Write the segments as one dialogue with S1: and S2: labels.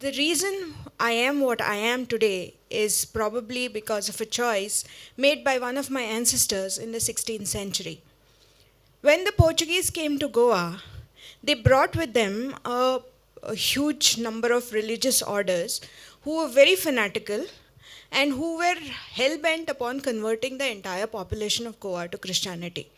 S1: The reason I am what I am today is probably because of a choice made by one of my ancestors in the 16th century. When the Portuguese came to Goa, they brought with them a huge number of religious orders who were very fanatical and who were hell-bent upon converting the entire population of Goa to Christianity.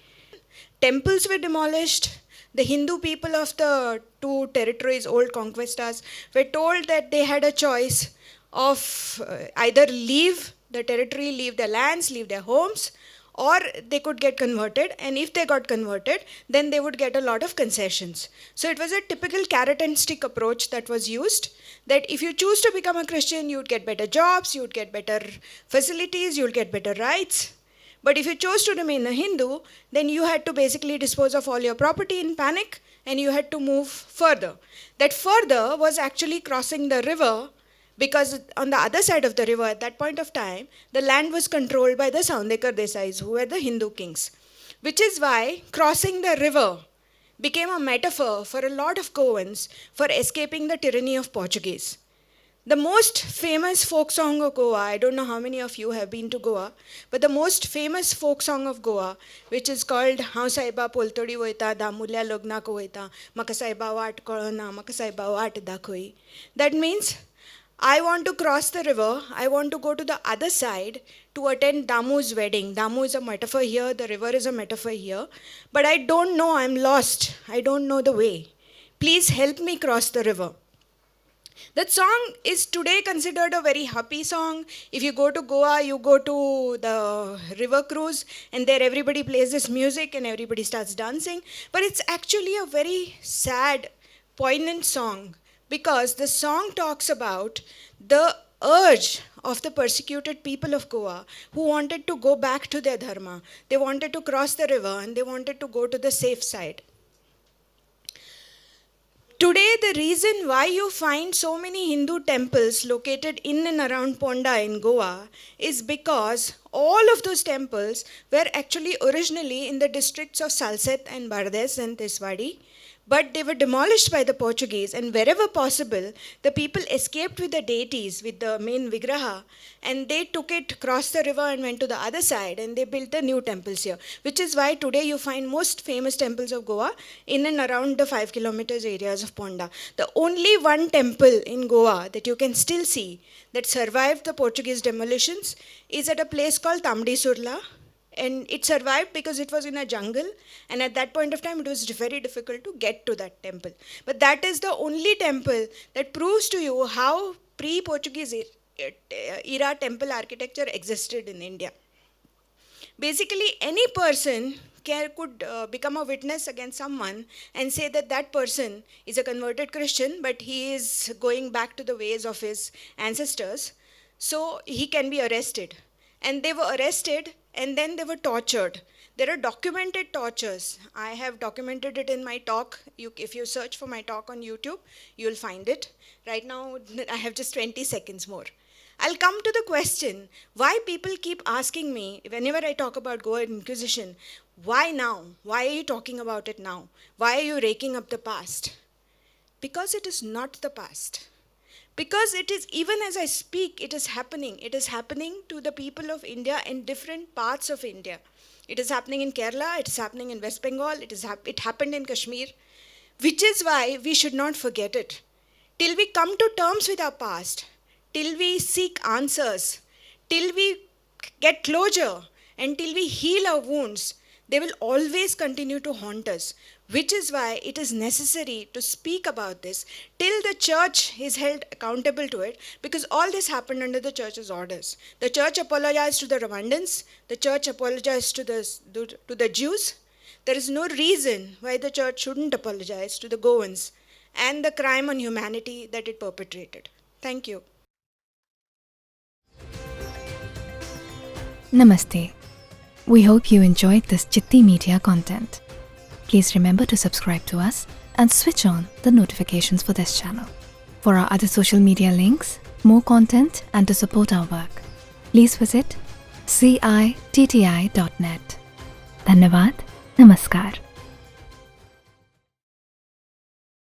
S1: Temples were demolished. The Hindu people of the two territories, old conquistas, were told that they had a choice of either leave the territory, leave their lands, leave their homes, or they could get converted. And if they got converted, then they would get a lot of concessions. So it was a typical carrot and stick approach that was used, that if you choose to become a Christian, you'd get better jobs, you'd get better facilities, you'll get better rights. But if you chose to remain a Hindu, then you had to basically dispose of all your property in panic and you had to move further. That further was actually crossing the river, because on the other side of the river at that point of time, the land was controlled by the Saundekar Desais, who were the Hindu kings. Which is why crossing the river became a metaphor for a lot of Goans for escaping the tyranny of Portuguese. The most famous folk song of Goa, I don't know how many of you have been to Goa, but the most famous folk song of Goa, which is called Hau Saiba Poltodi Voita, Damulya Logna Koita, Maka Saiba Wat Korona, Maka Saiba Wat Dakoi. That means, I want to cross the river, I want to go to the other side to attend Damu's wedding. Damu is a metaphor here, the river is a metaphor here, but I don't know, I'm lost, I don't know the way. Please help me cross the river. That song is today considered a very happy song. If you go to Goa, you go to the river cruise and there everybody plays this music and everybody starts dancing. But it's actually a very sad, poignant song, because the song talks about the urge of the persecuted people of Goa who wanted to go back to their dharma. They wanted to cross the river and they wanted to go to the safe side. Today, the reason why you find so many Hindu temples located in and around Ponda in Goa is because all of those temples were actually originally in the districts of Salsette and Bardez and Tiswadi, but they were demolished by the Portuguese, and wherever possible, the people escaped with the deities, with the main Vigraha, and they took it, crossed the river and went to the other side, and they built the new temples here, which is why today you find most famous temples of Goa in and around the 5 kilometers areas of Ponda. The only one temple in Goa that you can still see that survived the Portuguese demolitions is at a place called Tamdi Surla. And it survived because it was in a jungle, and at that point of time it was very difficult to get to that temple. But that is the only temple that proves to you how pre-Portuguese era temple architecture existed in India. Basically, any person could become a witness against someone and say that that person is a converted Christian, but he is going back to the ways of his ancestors, so he can be arrested. And they were arrested and then they were tortured. There are documented tortures. I have documented it in my talk. If you search for my talk on YouTube, you'll find it. Right now, I have just 20 seconds more. I'll come to the question, why people keep asking me, whenever I talk about Goa Inquisition, why now? Why are you talking about it now? Why are you raking up the past? Because it is not the past. Because it is, even as I speak, it is happening. It is happening to the people of India in different parts of India. It is happening in Kerala, it is happening in West Bengal, it happened in Kashmir, which is why we should not forget it. Till we come to terms with our past, till we seek answers, till we get closure, and till we heal our wounds, they will always continue to haunt us, which is why it is necessary to speak about this till the church is held accountable to it, because all this happened under the church's orders. The church apologized to the Rwandans, the church apologized to the Jews. There is no reason why the church shouldn't apologize to the Goans and the crime on humanity that it perpetrated. Thank you.
S2: Namaste. We hope you enjoyed this Chitti Media content. Please remember to subscribe to us and switch on the notifications for this channel. For our other social media links, more content, and to support our work, please visit citti.net. Dhanyavad. Namaskar.